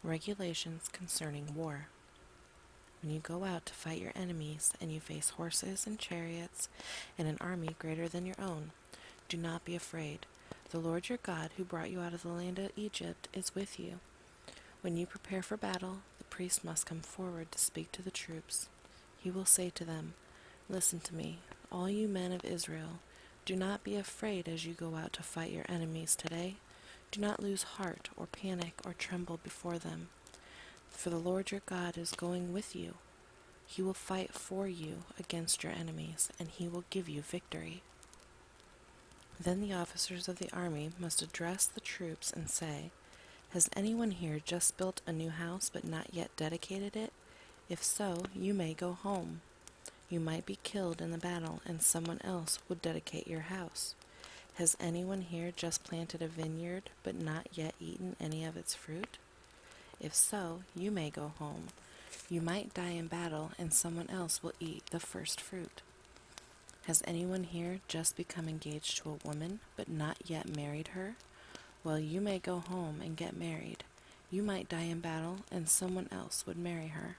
Regulations concerning war. When you go out to fight your enemies and you face horses and chariots and an army greater than your own, do not be afraid. The Lord your God, who brought you out of the land of Egypt, is with you. When you prepare for battle, the priest must come forward to speak to the troops. He will say to them, "Listen to me, all you men of Israel. Do not be afraid as you go out to fight your enemies today. Do not lose heart or panic or tremble before them. For the Lord your God is going with you. He will fight for you against your enemies, and he will give you victory." Then the officers of the army must address the troops and say, "Has anyone here just built a new house but not yet dedicated it? If so, you may go home. You might be killed in the battle, and someone else would dedicate your house. Has anyone here just planted a vineyard but not yet eaten any of its fruit? If so, you may go home. You might die in battle, and someone else will eat the first fruit. Has anyone here just become engaged to a woman but not yet married her? Well, you may go home and get married. You might die in battle, and someone else would marry her."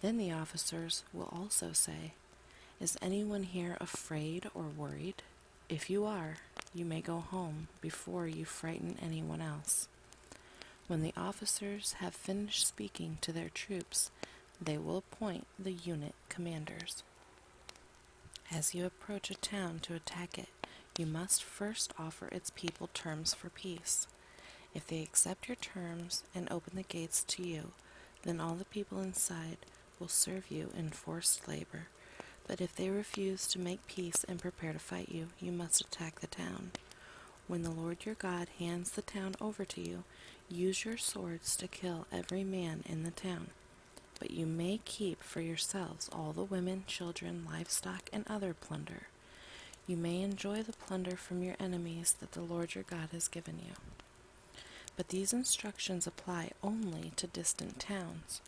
Then the officers will also say, "Is anyone here afraid or worried? If you are, you may go home before you frighten anyone else." When the officers have finished speaking to their troops, they will appoint the unit commanders. As you approach a town to attack it, you must first offer its people terms for peace. If they accept your terms and open the gates to you, then all the people inside will serve you in forced labor. But if they refuse to make peace and prepare to fight you, you must attack the town. When the Lord your God hands the town over to you, use your swords to kill every man in the town. But you may keep for yourselves all the women, children, livestock, and other plunder. You may enjoy the plunder from your enemies that the Lord your God has given you. But these instructions apply only to distant towns,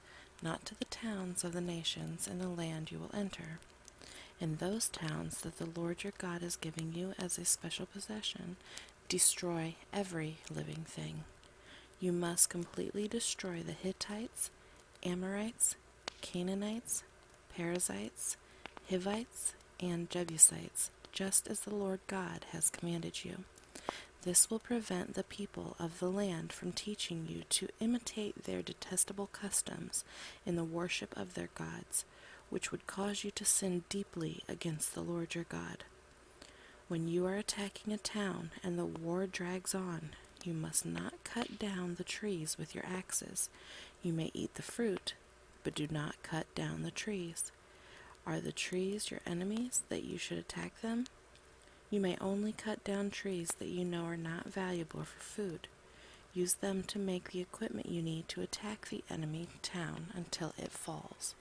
not to the towns of the nations in the land you will enter. In those towns that the Lord your God is giving you as a special possession, destroy every living thing. You must completely destroy the Hittites, Amorites, Canaanites, Perizzites, Hivites, and Jebusites, just as the Lord God has commanded you. This will prevent the people of the land from teaching you to imitate their detestable customs in the worship of their gods, which would cause you to sin deeply against the Lord your God. When you are attacking a town and the war drags on, you must not cut down the trees with your axes. You may eat the fruit, but do not cut down the trees. Are the trees your enemies that you should attack them? You may only cut down trees that you know are not valuable for food. Use them to make the equipment you need to attack the enemy town until it falls.